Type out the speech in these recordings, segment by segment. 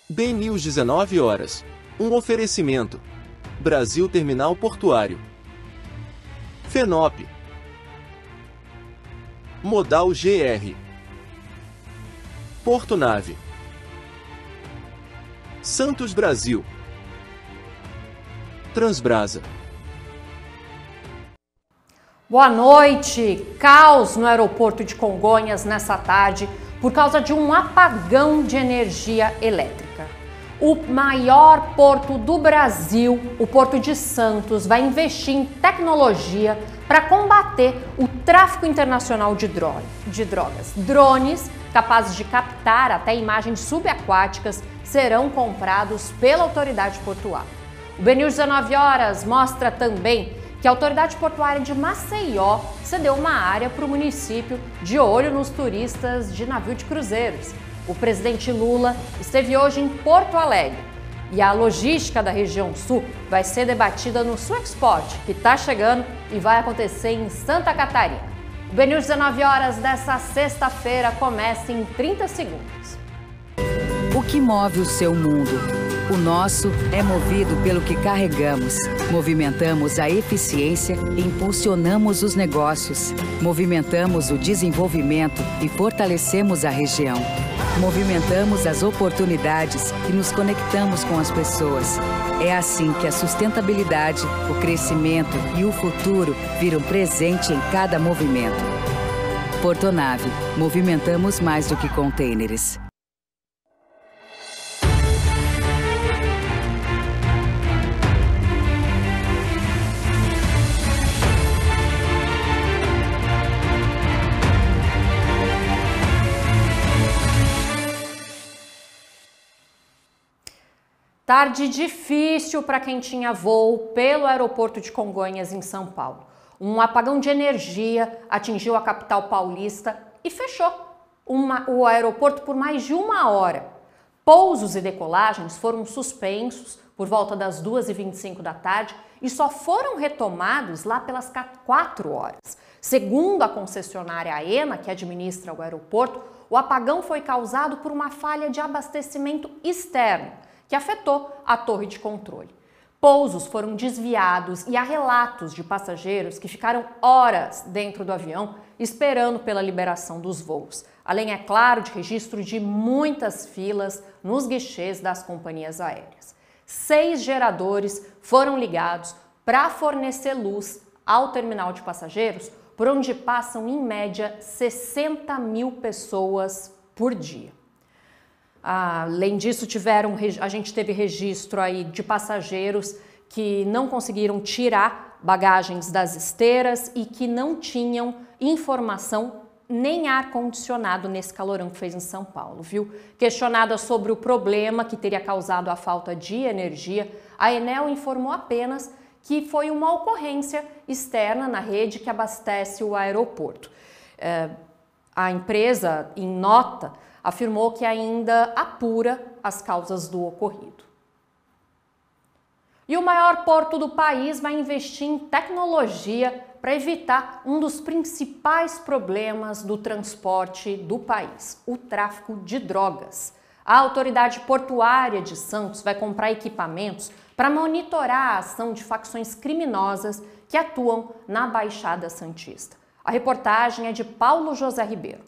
BNews 19 horas. Um oferecimento. Brasil Terminal Portuário. FENOP. Modal GR. Porto Nave. Santos Brasil. Transbrasa. Boa noite! Caos no aeroporto de Congonhas nessa tarde por causa de um apagão de energia elétrica. O maior porto do Brasil, o Porto de Santos, vai investir em tecnologia para combater o tráfico internacional de drogas. Drones capazes de captar até imagens subaquáticas serão comprados pela autoridade portuária. O BNews 19 horas mostra também que a autoridade portuária de Maceió cedeu uma área para o município de olho nos turistas de navio de cruzeiros. O presidente Lula esteve hoje em Porto Alegre e a logística da região sul vai ser debatida no Sul Export, que está chegando e vai acontecer em Santa Catarina. O BNews 19 horas dessa sexta-feira começa em 30 segundos. O que move o seu mundo? O nosso é movido pelo que carregamos. Movimentamos a eficiência e impulsionamos os negócios. Movimentamos o desenvolvimento e fortalecemos a região. Movimentamos as oportunidades e nos conectamos com as pessoas. É assim que a sustentabilidade, o crescimento e o futuro viram presente em cada movimento. Portonave, movimentamos mais do que contêineres. Tarde difícil para quem tinha voo pelo aeroporto de Congonhas, em São Paulo. Um apagão de energia atingiu a capital paulista e fechou o aeroporto por mais de uma hora. Pousos e decolagens foram suspensos por volta das 2h25 da tarde e só foram retomados lá pelas 4 horas. Segundo a concessionária AENA, que administra o aeroporto, o apagão foi causado por uma falha de abastecimento externo, que afetou a torre de controle. Pousos foram desviados e há relatos de passageiros que ficaram horas dentro do avião esperando pela liberação dos voos. Além, é claro, de registro de muitas filas nos guichês das companhias aéreas. 6 geradores foram ligados para fornecer luz ao terminal de passageiros, por onde passam em média 60 mil pessoas por dia. Além disso, a gente teve registro aí de passageiros que não conseguiram tirar bagagens das esteiras e que não tinham informação nem ar-condicionado nesse calorão que fez em São Paulo, viu? Questionada sobre o problema que teria causado a falta de energia, a Enel informou apenas que foi uma ocorrência externa na rede que abastece o aeroporto. A empresa, em nota, afirmou que ainda apura as causas do ocorrido. E o maior porto do país vai investir em tecnologia para evitar um dos principais problemas do transporte do país, o tráfico de drogas. A autoridade portuária de Santos vai comprar equipamentos para monitorar a ação de facções criminosas que atuam na Baixada Santista. A reportagem é de Paulo José Ribeiro.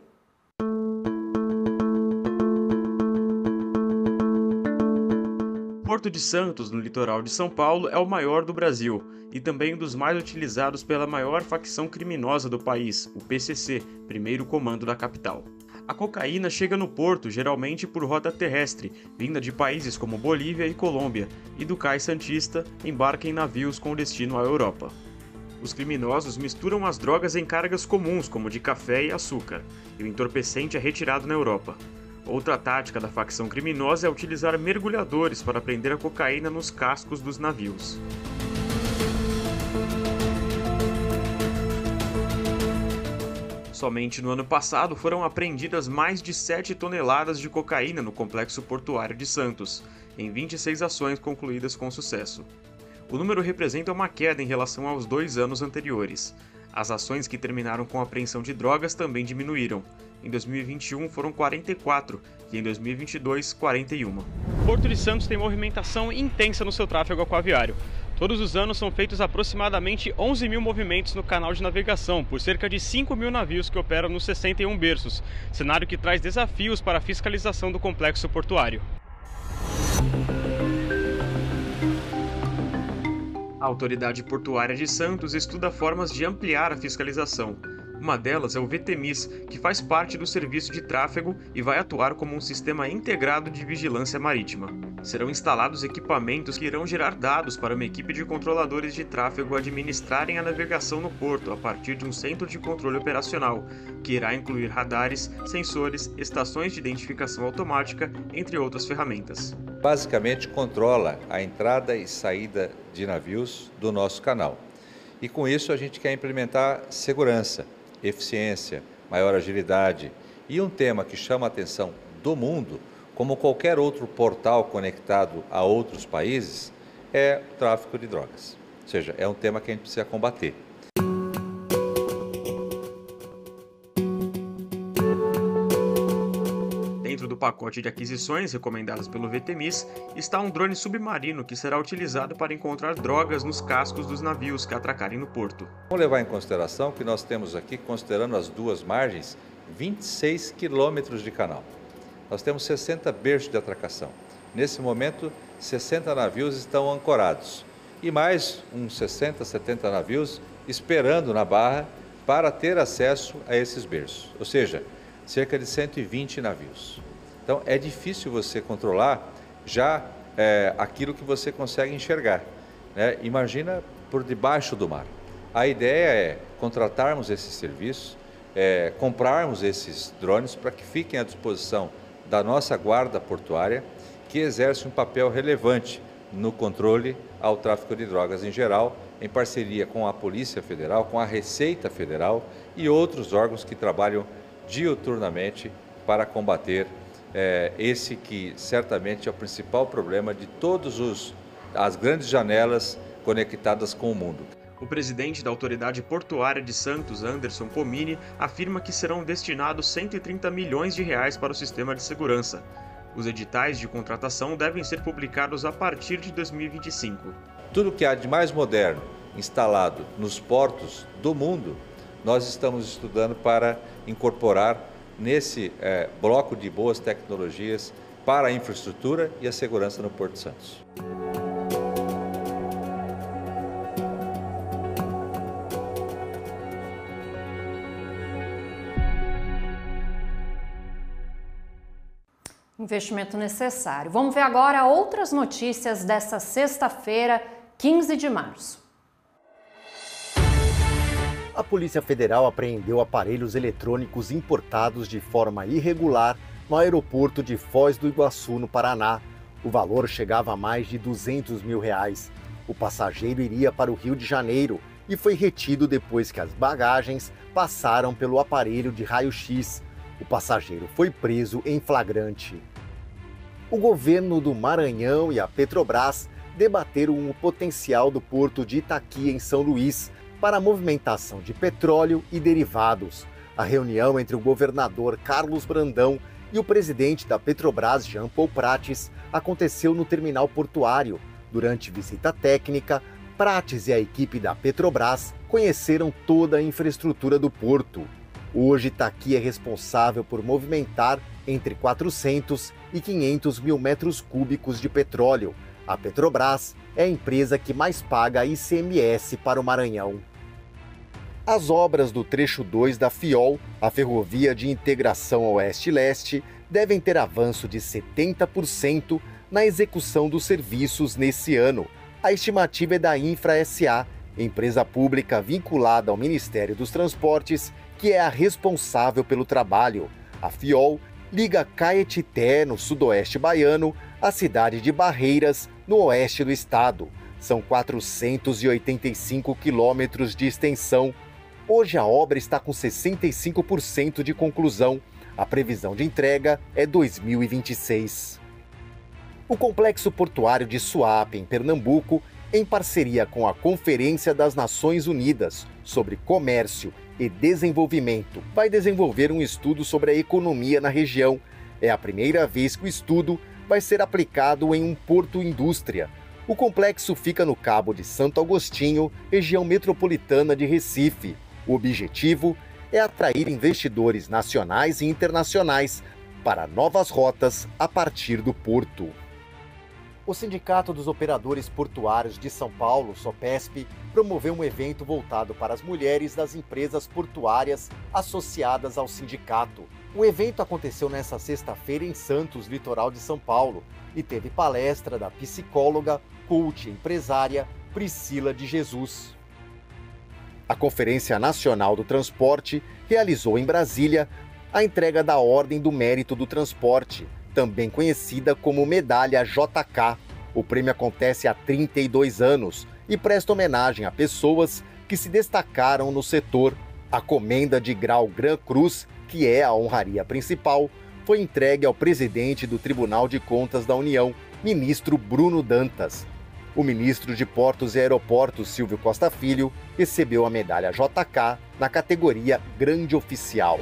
O Porto de Santos, no litoral de São Paulo, é o maior do Brasil e também um dos mais utilizados pela maior facção criminosa do país, o PCC, primeiro comando da capital. A cocaína chega no porto geralmente por rota terrestre, vinda de países como Bolívia e Colômbia, e do cais santista embarca em navios com destino à Europa. Os criminosos misturam as drogas em cargas comuns, como de café e açúcar, e o entorpecente é retirado na Europa. Outra tática da facção criminosa é utilizar mergulhadores para prender a cocaína nos cascos dos navios. Somente no ano passado foram apreendidas mais de 7 toneladas de cocaína no complexo portuário de Santos, em 26 ações concluídas com sucesso. O número representa uma queda em relação aos 2 anos anteriores. As ações que terminaram com a apreensão de drogas também diminuíram. Em 2021 foram 44 e em 2022, 41. Porto de Santos tem movimentação intensa no seu tráfego aquaviário. Todos os anos são feitos aproximadamente 11 mil movimentos no canal de navegação, por cerca de 5 mil navios que operam nos 61 berços, cenário que traz desafios para a fiscalização do complexo portuário. A Autoridade Portuária de Santos estuda formas de ampliar a fiscalização. Uma delas é o VTMIS, que faz parte do serviço de tráfego e vai atuar como um sistema integrado de vigilância marítima. Serão instalados equipamentos que irão gerar dados para uma equipe de controladores de tráfego administrarem a navegação no porto a partir de um centro de controle operacional, que irá incluir radares, sensores, estações de identificação automática, entre outras ferramentas. Basicamente controla a entrada e saída de navios do nosso canal. E com isso a gente quer implementar segurança, eficiência, maior agilidade e um tema que chama a atenção do mundo, como qualquer outro portal conectado a outros países, é o tráfico de drogas. Ou seja, é um tema que a gente precisa combater. Dentro do pacote de aquisições recomendadas pelo VTMIS está um drone submarino que será utilizado para encontrar drogas nos cascos dos navios que atracarem no porto. Vamos levar em consideração que nós temos aqui, considerando as duas margens, 26 quilômetros de canal. Nós temos 60 berços de atracação. Nesse momento, 60 navios estão ancorados e mais uns 60, 70 navios esperando na barra para ter acesso a esses berços, ou seja, cerca de 120 navios. Então é difícil você controlar já aquilo que você consegue enxergar, né? Imagina por debaixo do mar. A ideia é contratarmos esses serviços, comprarmos esses drones para que fiquem à disposição da nossa guarda portuária, que exerce um papel relevante no controle ao tráfico de drogas em geral, em parceria com a Polícia Federal, com a Receita Federal e outros órgãos que trabalham diuturnamente para combater esse que certamente é o principal problema de todas as grandes janelas conectadas com o mundo. O presidente da Autoridade Portuária de Santos, Anderson Comini, afirma que serão destinados 130 milhões de reais para o sistema de segurança. Os editais de contratação devem ser publicados a partir de 2025. Tudo que há de mais moderno instalado nos portos do mundo, nós estamos estudando para incorporar nesse bloco de boas tecnologias para a infraestrutura e a segurança no Porto de Santos. Investimento necessário. Vamos ver agora outras notícias dessa sexta-feira, 15 de março. A Polícia Federal apreendeu aparelhos eletrônicos importados de forma irregular no aeroporto de Foz do Iguaçu, no Paraná. O valor chegava a mais de R$200 mil. O passageiro iria para o Rio de Janeiro e foi retido depois que as bagagens passaram pelo aparelho de raio-x. O passageiro foi preso em flagrante. O governo do Maranhão e a Petrobras debateram o potencial do porto de Itaqui, em São Luís, para a movimentação de petróleo e derivados. A reunião entre o governador Carlos Brandão e o presidente da Petrobras, Jean Paul Prates, aconteceu no terminal portuário. Durante visita técnica, Prates e a equipe da Petrobras conheceram toda a infraestrutura do porto. Hoje, Itaqui é responsável por movimentar entre 400 e 500 mil metros cúbicos de petróleo. A Petrobras é a empresa que mais paga ICMS para o Maranhão. As obras do trecho 2 da FIOL, a Ferrovia de Integração Oeste-Leste, devem ter avanço de 70% na execução dos serviços nesse ano. A estimativa é da Infra SA, empresa pública vinculada ao Ministério dos Transportes, que é a responsável pelo trabalho. A FIOL liga Caetité, no sudoeste baiano, à cidade de Barreiras, no oeste do estado. São 485 quilômetros de extensão. Hoje a obra está com 65% de conclusão. A previsão de entrega é 2026. O Complexo Portuário de Suape, em Pernambuco, em parceria com a Conferência das Nações Unidas sobre Comércio e Desenvolvimento, vai desenvolver um estudo sobre a economia na região. É a primeira vez que o estudo vai ser aplicado em um porto-indústria. O complexo fica no Cabo de Santo Agostinho, região metropolitana de Recife. O objetivo é atrair investidores nacionais e internacionais para novas rotas a partir do porto. O Sindicato dos Operadores Portuários de São Paulo, SOPESP, promoveu um evento voltado para as mulheres das empresas portuárias associadas ao sindicato. O evento aconteceu nesta sexta-feira em Santos, litoral de São Paulo, e teve palestra da psicóloga, coach e empresária Priscila de Jesus. A Conferência Nacional do Transporte realizou em Brasília a entrega da Ordem do Mérito do Transporte, também conhecida como Medalha JK. O prêmio acontece há 32 anos e presta homenagem a pessoas que se destacaram no setor. A Comenda de Grau Gran Cruz, que é a honraria principal, foi entregue ao presidente do Tribunal de Contas da União, ministro Bruno Dantas. O ministro de Portos e Aeroportos, Silvio Costa Filho, recebeu a medalha JK na categoria Grande Oficial.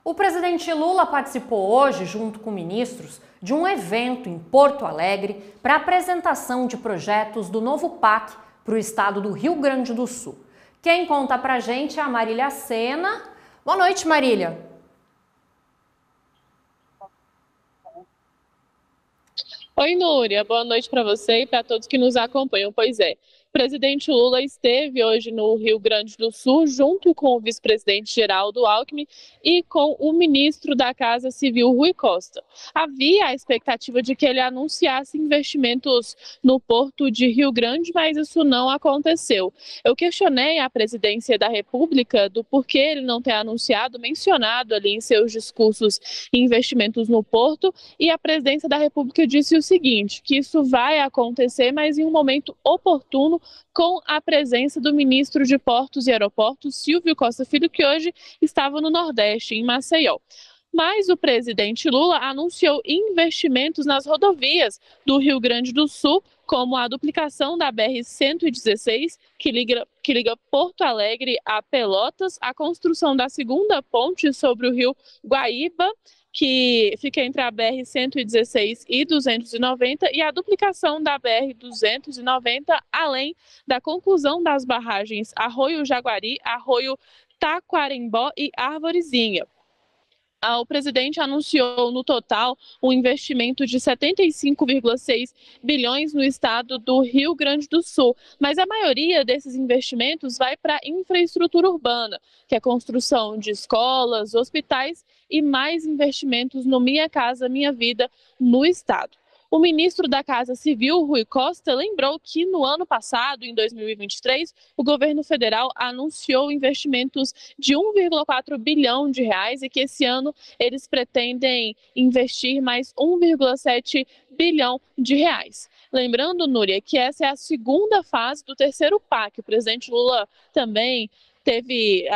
O presidente Lula participou hoje, junto com ministros, de um evento em Porto Alegre para apresentação de projetos do novo PAC para o estado do Rio Grande do Sul. Quem conta pra gente é a Marília Sena. Boa noite, Marília. Oi, Núria. Boa noite para você e para todos que nos acompanham. Pois é, o presidente Lula esteve hoje no Rio Grande do Sul, junto com o vice-presidente Geraldo Alckmin e com o ministro da Casa Civil, Rui Costa. Havia a expectativa de que ele anunciasse investimentos no porto de Rio Grande, mas isso não aconteceu. Eu questionei a presidência da República do porquê ele não ter anunciado, mencionado ali em seus discursos investimentos no porto, e a presidência da República disse o seguinte, que isso vai acontecer, mas em um momento oportuno, com a presença do ministro de Portos e Aeroportos, Silvio Costa Filho, que hoje estava no Nordeste, em Maceió. Mas o presidente Lula anunciou investimentos nas rodovias do Rio Grande do Sul, como a duplicação da BR-116, que liga Porto Alegre a Pelotas, a construção da segunda ponte sobre o rio Guaíba, que fica entre a BR-116 e 290, e a duplicação da BR-290, além da conclusão das barragens Arroio Jaguari, Arroio Taquarembó e Arvorezinha. O presidente anunciou no total um investimento de 75,6 bilhões no estado do Rio Grande do Sul, mas a maioria desses investimentos vai para infraestrutura urbana, que é construção de escolas, hospitais e mais investimentos no Minha Casa Minha Vida no estado. O ministro da Casa Civil, Rui Costa, lembrou que no ano passado, em 2023, o governo federal anunciou investimentos de 1,4 bilhão de reais e que esse ano eles pretendem investir mais 1,7 bilhão de reais. Lembrando, Núria, que essa é a segunda fase do terceiro PAC. O presidente Lula também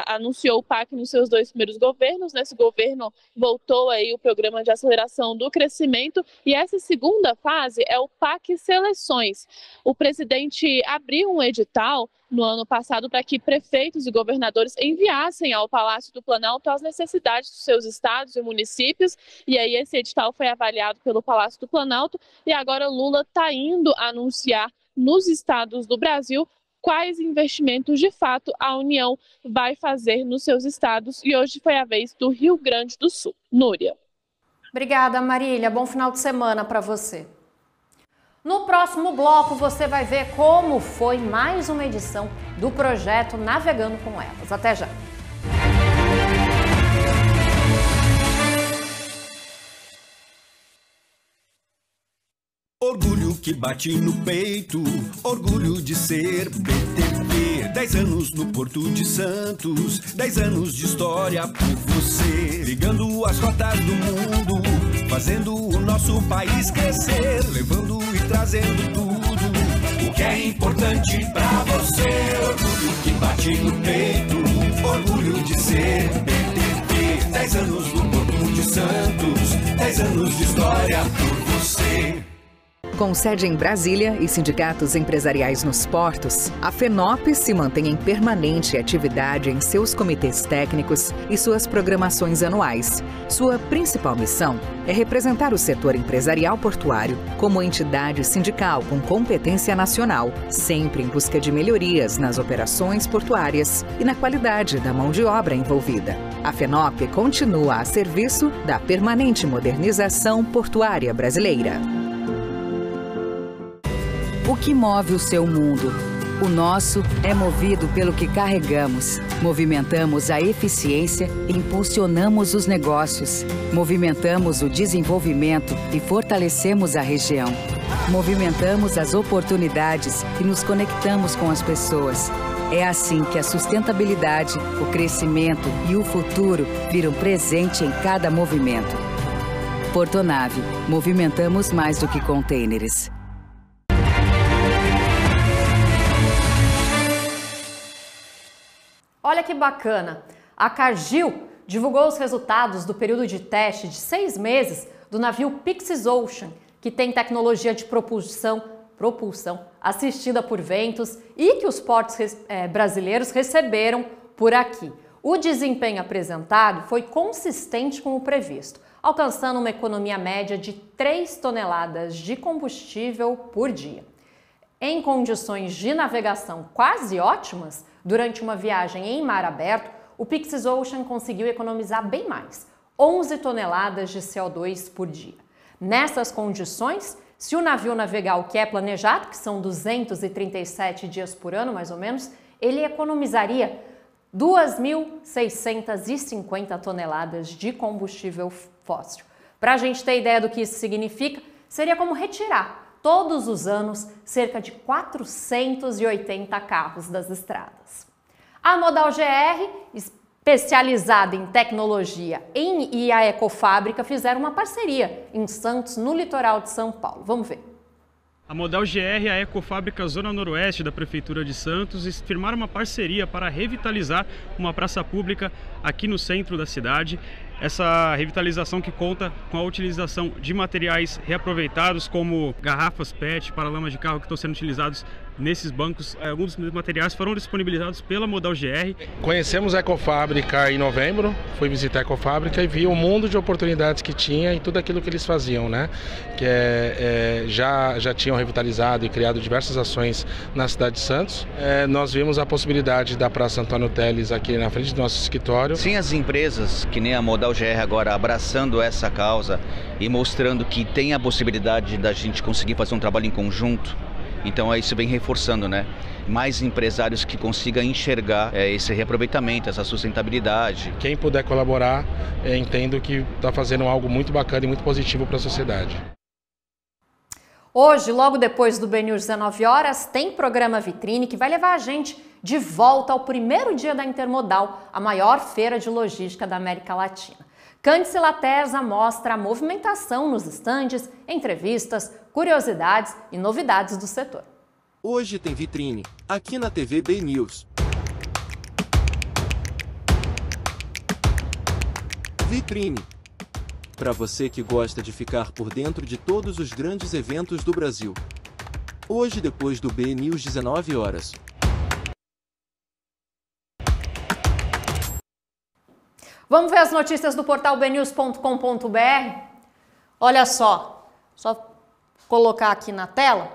anunciou o PAC nos seus 2 primeiros governos. Nesse governo voltou aí o programa de aceleração do crescimento, e essa segunda fase é o PAC Seleções. O presidente abriu um edital no ano passado para que prefeitos e governadores enviassem ao Palácio do Planalto as necessidades dos seus estados e municípios, e aí esse edital foi avaliado pelo Palácio do Planalto, e agora Lula está indo anunciar nos estados do Brasil quais investimentos de fato a União vai fazer nos seus estados, e hoje foi a vez do Rio Grande do Sul. Núria. Obrigada, Marília. Bom final de semana para você. No próximo bloco você vai ver como foi mais uma edição do projeto Navegando com Elas. Até já! Orgulho que bate no peito, orgulho de ser BTV. 10 anos no Porto de Santos, 10 anos de história por você. Ligando as rotas do mundo, fazendo o nosso país crescer. Levando e trazendo tudo o que é importante pra você. Orgulho que bate no peito, orgulho de ser BTV. 10 anos no Porto de Santos, 10 anos de história por você. Com sede em Brasília e sindicatos empresariais nos portos, a FENOP se mantém em permanente atividade em seus comitês técnicos e suas programações anuais. Sua principal missão é representar o setor empresarial portuário como entidade sindical com competência nacional, sempre em busca de melhorias nas operações portuárias e na qualidade da mão de obra envolvida. A FENOP continua a serviço da permanente modernização portuária brasileira. O que move o seu mundo? O nosso é movido pelo que carregamos. Movimentamos a eficiência e impulsionamos os negócios. Movimentamos o desenvolvimento e fortalecemos a região. Movimentamos as oportunidades e nos conectamos com as pessoas. É assim que a sustentabilidade, o crescimento e o futuro viram presente em cada movimento. Portonave, movimentamos mais do que contêineres. Olha que bacana! A Cargill divulgou os resultados do período de teste de 6 meses do navio Pyxis Ocean, que tem tecnologia de propulsão assistida por ventos e que os portos brasileiros receberam por aqui. O desempenho apresentado foi consistente com o previsto, alcançando uma economia média de 3 toneladas de combustível por dia. Em condições de navegação quase ótimas, durante uma viagem em mar aberto, o Pyxis Ocean conseguiu economizar bem mais, 11 toneladas de CO2 por dia. Nessas condições, se o navio navegar o que é planejado, que são 237 dias por ano, mais ou menos, ele economizaria 2.650 toneladas de combustível fóssil. Para a gente ter ideia do que isso significa, seria como retirar todos os anos cerca de 480 carros das estradas. A Modal GR, especializada em tecnologia, e a Ecofábrica fizeram uma parceria em Santos, no litoral de São Paulo. Vamos ver. A Modal GR e a Ecofábrica Zona Noroeste da Prefeitura de Santos firmaram uma parceria para revitalizar uma praça pública aqui no centro da cidade. Essa revitalização que conta com a utilização de materiais reaproveitados, como garrafas PET, paralamas de carro que estão sendo utilizados nesses bancos. Alguns dos materiais foram disponibilizados pela Modal GR. Conhecemos a Ecofábrica em novembro, fui visitar a Ecofábrica e vi o mundo de oportunidades que tinha e tudo aquilo que eles faziam, né? Que já tinham revitalizado e criado diversas ações na cidade de Santos. Nós vimos a possibilidade da Praça Antônio Teles aqui na frente do nosso escritório. Sim, as empresas, que nem a Modal GR agora, abraçando essa causa e mostrando que tem a possibilidade da gente conseguir fazer um trabalho em conjunto. Então isso vem reforçando, né? Mais empresários que consigam enxergar esse reaproveitamento, essa sustentabilidade. Quem puder colaborar, entendo que está fazendo algo muito bacana e muito positivo para a sociedade. Hoje, logo depois do BNews 19 horas, tem programa Vitrine que vai levar a gente de volta ao primeiro dia da Intermodal, a maior feira de logística da América Latina. Cândice Laterza mostra a movimentação nos estandes, entrevistas, curiosidades e novidades do setor. Hoje tem Vitrine, aqui na TV BNews. Vitrine. Para você que gosta de ficar por dentro de todos os grandes eventos do Brasil. Hoje depois do BNews 19 horas. Vamos ver as notícias do portal bnews.com.br? Olha só colocar aqui na tela.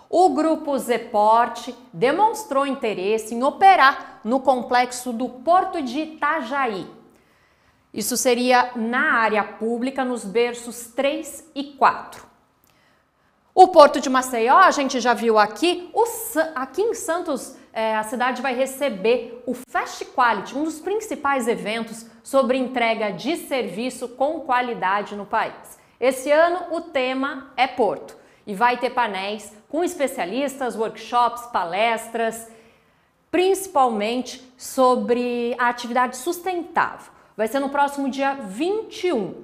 O grupo Zeport demonstrou interesse em operar no complexo do Porto de Itajaí. Isso seria na área pública, nos berços 3 e 4. O Porto de Maceió, a gente já viu aqui, aqui em Santos, a cidade vai receber o Fast Quality, um dos principais eventos sobre entrega de serviço com qualidade no país. Esse ano o tema é Porto e vai ter painéis com especialistas, workshops, palestras, principalmente sobre a atividade sustentável. Vai ser no próximo dia 21.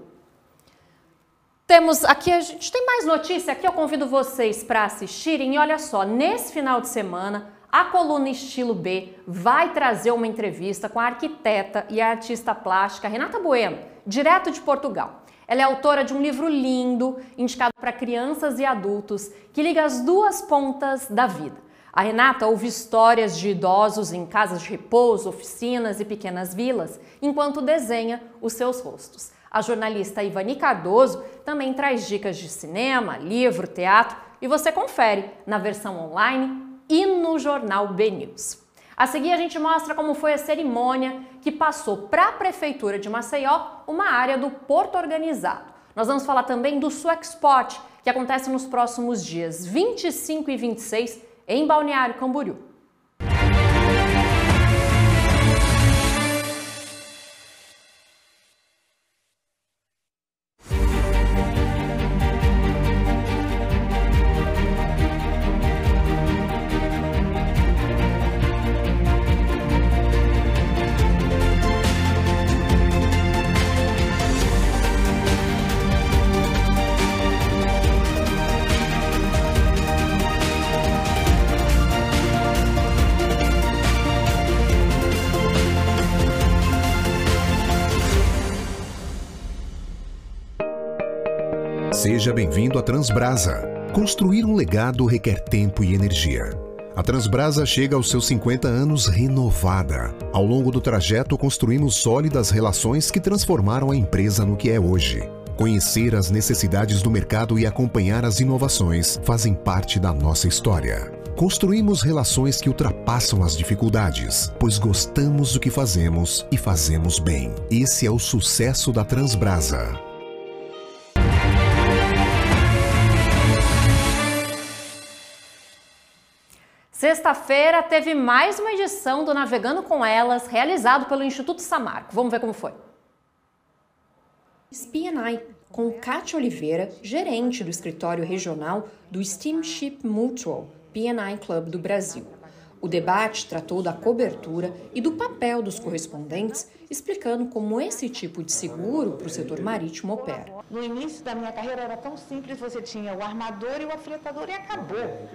Temos aqui, a gente tem mais notícia aqui, eu convido vocês para assistirem e olha só, nesse final de semana, a coluna Estilo B vai trazer uma entrevista com a arquiteta e a artista plástica Renata Bueno, direto de Portugal. Ela é autora de um livro lindo, indicado para crianças e adultos, que liga as duas pontas da vida. A Renata ouve histórias de idosos em casas de repouso, oficinas e pequenas vilas, enquanto desenha os seus rostos. A jornalista Ivani Cardoso também traz dicas de cinema, livro, teatro e você confere na versão online e no jornal BNews. A seguir a gente mostra como foi a cerimônia que passou para a Prefeitura de Maceió uma área do Porto Organizado. Nós vamos falar também do Suexport, que acontece nos próximos dias 25 e 26 em Balneário Camboriú. Seja bem-vindo à Transbrasa. Construir um legado requer tempo e energia. A Transbrasa chega aos seus 50 anos renovada. Ao longo do trajeto, construímos sólidas relações que transformaram a empresa no que é hoje. Conhecer as necessidades do mercado e acompanhar as inovações fazem parte da nossa história. Construímos relações que ultrapassam as dificuldades, pois gostamos do que fazemos e fazemos bem. Esse é o sucesso da Transbrasa. Sexta-feira teve mais uma edição do Navegando com Elas, realizado pelo Instituto Samarco. Vamos ver como foi. P&I, com Kátia Oliveira, gerente do escritório regional do Steamship Mutual, P&I Club do Brasil. O debate tratou da cobertura e do papel dos correspondentes, explicando como esse tipo de seguro para o setor marítimo opera. No início da minha carreira era tão simples, você tinha o armador e o afretador e acabou.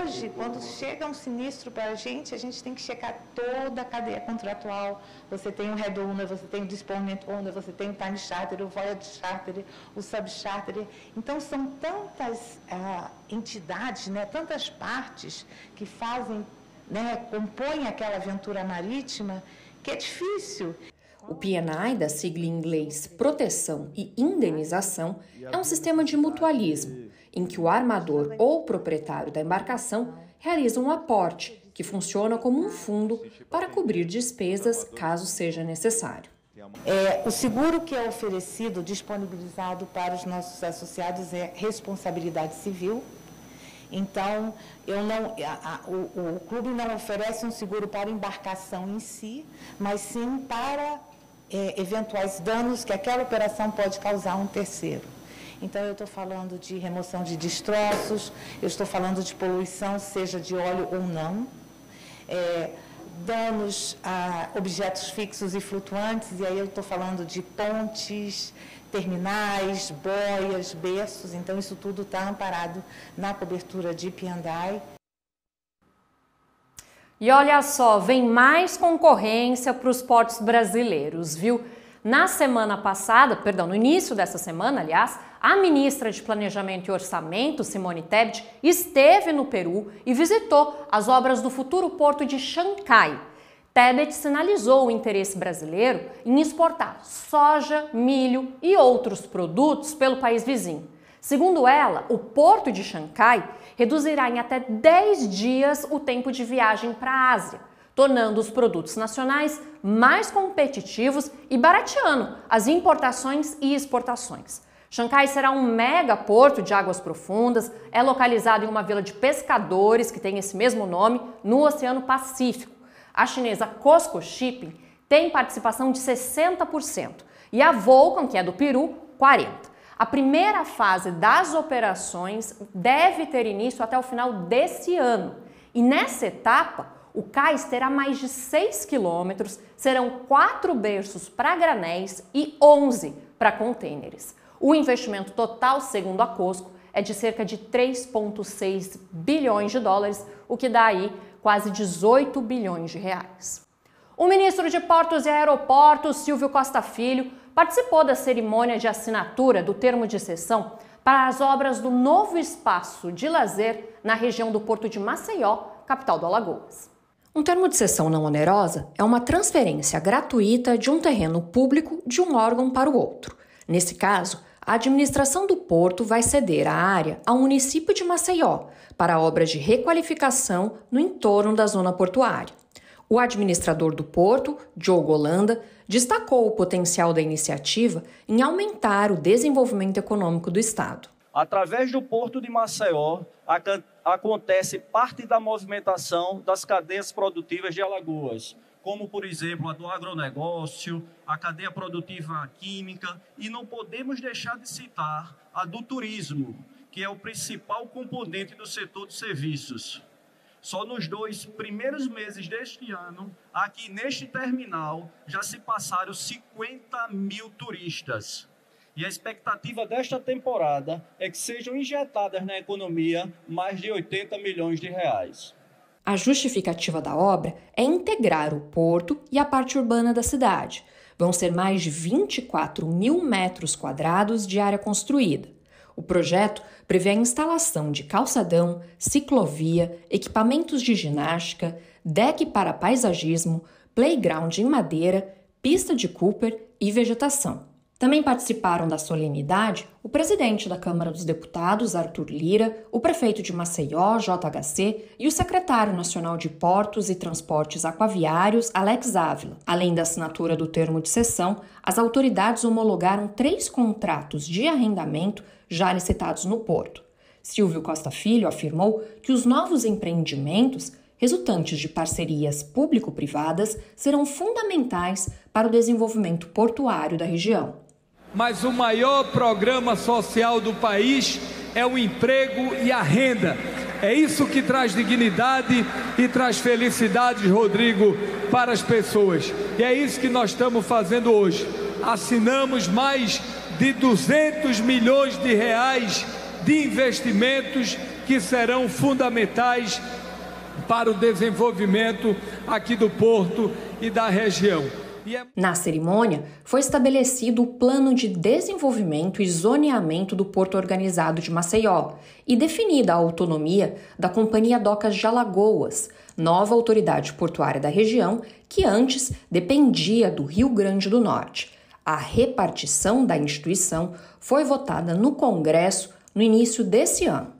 Hoje, quando chega um sinistro para a gente tem que checar toda a cadeia contratual. Você tem o head owner, você tem o disponent owner, você tem o time charter, o voyage charter, o subcharter. Então, são tantas entidades, tantas partes que fazem, compõem aquela aventura marítima, que é difícil. O P&I, da sigla em inglês Proteção e Indenização, é um sistema de mutualismo, em que o armador ou proprietário da embarcação realiza um aporte, que funciona como um fundo para cobrir despesas caso seja necessário. O seguro que é oferecido, disponibilizado para os nossos associados é responsabilidade civil. Então, o clube não oferece um seguro para a embarcação em si, mas sim para eventuais danos que aquela operação pode causar a um terceiro. Então, eu estou falando de remoção de destroços, eu estou falando de poluição, seja de óleo ou não, danos a objetos fixos e flutuantes, e aí eu estou falando de pontes, terminais, boias, berços, então isso tudo está amparado na cobertura de P&I. E olha só, vem mais concorrência para os portos brasileiros, viu? No início dessa semana, aliás, a ministra de Planejamento e Orçamento, Simone Tebet, esteve no Peru e visitou as obras do futuro porto de Chancai. Tebet sinalizou o interesse brasileiro em exportar soja, milho e outros produtos pelo país vizinho. Segundo ela, o porto de Chancai reduzirá em até 10 dias o tempo de viagem para a Ásia, tornando os produtos nacionais mais competitivos e barateando as importações e exportações. Chancai será um mega porto de águas profundas, é localizado em uma vila de pescadores que tem esse mesmo nome no Oceano Pacífico. A chinesa COSCO Shipping tem participação de 60% e a Vulcan, que é do Peru, 40%. A primeira fase das operações deve ter início até o final desse ano. E nessa etapa, o cais terá mais de 6 quilômetros, serão 4 berços para granéis e 11 para contêineres. O investimento total, segundo a COSCO, é de cerca de 3,6 bilhões de dólares, o que dá aí quase 18 bilhões de reais. O ministro de Portos e Aeroportos, Silvio Costa Filho, participou da cerimônia de assinatura do termo de cessão para as obras do novo espaço de lazer na região do Porto de Maceió, capital do Alagoas. Um termo de cessão não onerosa é uma transferência gratuita de um terreno público de um órgão para o outro. Nesse caso, a administração do porto vai ceder a área ao município de Maceió para obras de requalificação no entorno da zona portuária. O administrador do porto, Diogo Holanda, destacou o potencial da iniciativa em aumentar o desenvolvimento econômico do estado. Através do Porto de Maceió, acontece parte da movimentação das cadeias produtivas de Alagoas, como, por exemplo, a do agronegócio, a cadeia produtiva química, e não podemos deixar de citar a do turismo, que é o principal componente do setor de serviços. Só nos 2 primeiros meses deste ano, aqui neste terminal, já se passaram 50 mil turistas. E a expectativa desta temporada é que sejam injetadas na economia mais de 80 milhões de reais. A justificativa da obra é integrar o porto e a parte urbana da cidade. Vão ser mais de 24 mil metros quadrados de área construída. O projeto prevê a instalação de calçadão, ciclovia, equipamentos de ginástica, deck para paisagismo, playground em madeira, pista de Cooper e vegetação. Também participaram da solenidade o presidente da Câmara dos Deputados, Arthur Lira, o prefeito de Maceió, JHC, e o secretário nacional de Portos e Transportes Aquaviários, Alex Ávila. Além da assinatura do termo de cessão, as autoridades homologaram 3 contratos de arrendamento já licitados no porto. Silvio Costa Filho afirmou que os novos empreendimentos, resultantes de parcerias público-privadas, serão fundamentais para o desenvolvimento portuário da região. Mas o maior programa social do país é o emprego e a renda. É isso que traz dignidade e traz felicidade, Rodrigo, para as pessoas. E é isso que nós estamos fazendo hoje. Assinamos mais de 200 milhões de reais de investimentos que serão fundamentais para o desenvolvimento aqui do Porto e da região. Na cerimônia, foi estabelecido o Plano de Desenvolvimento e Zoneamento do Porto Organizado de Maceió e definida a autonomia da Companhia Docas de Alagoas, nova autoridade portuária da região que antes dependia do Rio Grande do Norte. A repartição da instituição foi votada no Congresso no início desse ano.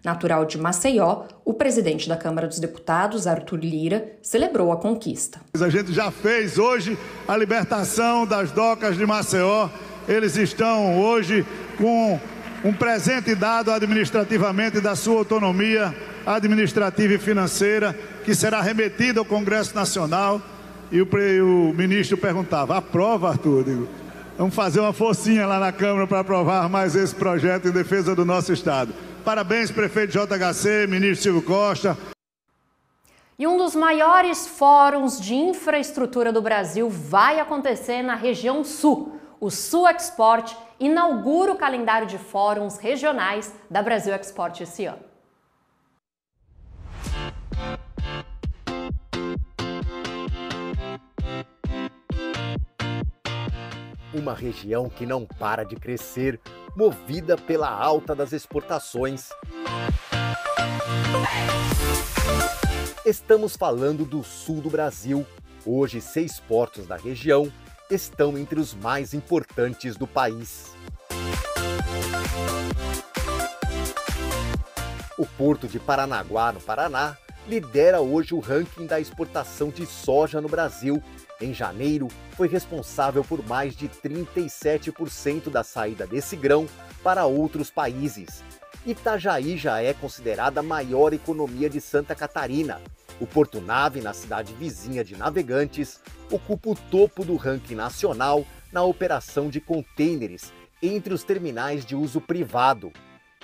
Natural de Maceió, o presidente da Câmara dos Deputados, Arthur Lira, celebrou a conquista. A gente já fez hoje a libertação das docas de Maceió. Eles estão hoje com um presente dado administrativamente da sua autonomia administrativa e financeira, que será remetido ao Congresso Nacional. E o ministro perguntava: aprova, Arthur? Digo, vamos fazer uma forcinha lá na Câmara para aprovar mais esse projeto em defesa do nosso Estado. Parabéns, prefeito JHC, ministro Silvio Costa. E um dos maiores fóruns de infraestrutura do Brasil vai acontecer na região sul. O Sul Export inaugura o calendário de fóruns regionais da Brasil Export esse ano. Uma região que não para de crescer, movida pela alta das exportações. Estamos falando do sul do Brasil. Hoje, 6 portos da região estão entre os mais importantes do país. O Porto de Paranaguá, no Paraná, lidera hoje o ranking da exportação de soja no Brasil. Em janeiro, foi responsável por mais de 37% da saída desse grão para outros países. Itajaí já é considerada a maior economia de Santa Catarina. O Porto Nave, na cidade vizinha de Navegantes, ocupa o topo do ranking nacional na operação de contêineres entre os terminais de uso privado.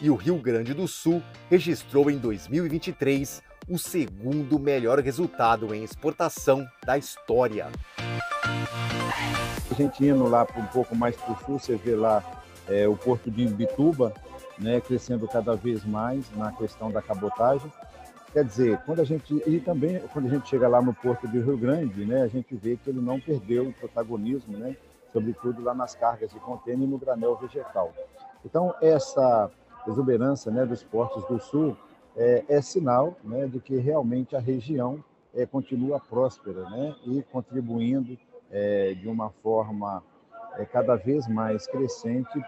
E o Rio Grande do Sul registrou em 2023 o segundo melhor resultado em exportação da história. A gente indo lá um pouco mais para o sul, você vê lá o Porto de Imbituba, né, crescendo cada vez mais na questão da cabotagem. Quer dizer, quando a gente chega lá no Porto de Rio Grande, né, a gente vê que ele não perdeu o protagonismo, né, sobretudo lá nas cargas de contêiner e no granel vegetal. Então, essa exuberância, né, dos portos do Sul é sinal, né, de que realmente a região continua próspera, né, e contribuindo de uma forma cada vez mais crescente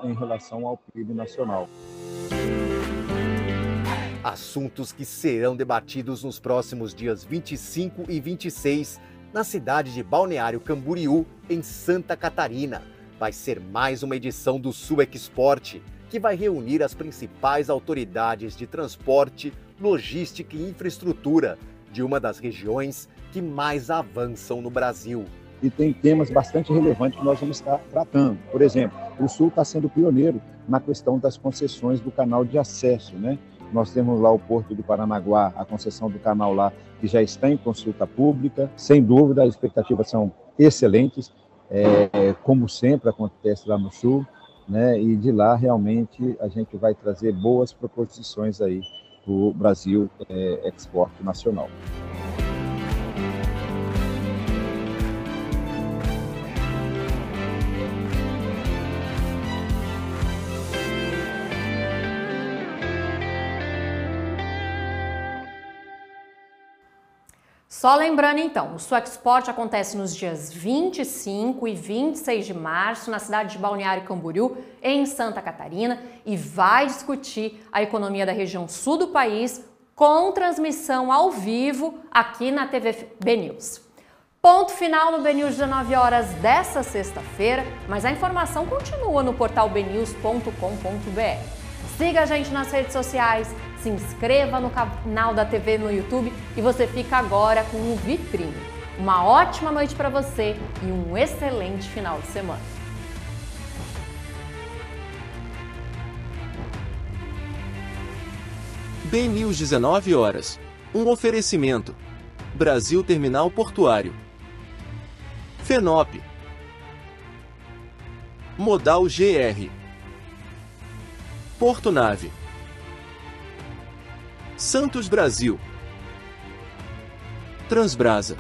em relação ao PIB nacional. Assuntos que serão debatidos nos próximos dias 25 e 26 na cidade de Balneário Camboriú, em Santa Catarina. Vai ser mais uma edição do Sul Export, que vai reunir as principais autoridades de transporte, logística e infraestrutura de uma das regiões que mais avançam no Brasil. E tem temas bastante relevantes que nós vamos estar tratando. Por exemplo, o Sul está sendo pioneiro na questão das concessões do canal de acesso, né? Nós temos lá o Porto do Paranaguá, a concessão do canal lá, que já está em consulta pública. Sem dúvida, as expectativas são excelentes, como sempre acontece lá no Sul, né? E de lá, realmente, a gente vai trazer boas proposições aí para o Brasil Export Nacional. Só lembrando então, o Sul Export acontece nos dias 25 e 26 de março na cidade de Balneário Camboriú, em Santa Catarina, e vai discutir a economia da região sul do país com transmissão ao vivo aqui na TV BNews. Ponto final no BNews 19 horas dessa sexta-feira, mas a informação continua no portal bnews.com.br. Siga a gente nas redes sociais, se inscreva no canal da TV no YouTube e você fica agora com o Vitrine. Uma ótima noite para você e um excelente final de semana. BNews 19 horas. Um oferecimento. Brasil Terminal Portuário. FENOP. Modal GR. Porto Nave. Santos Brasil. Transbrasa.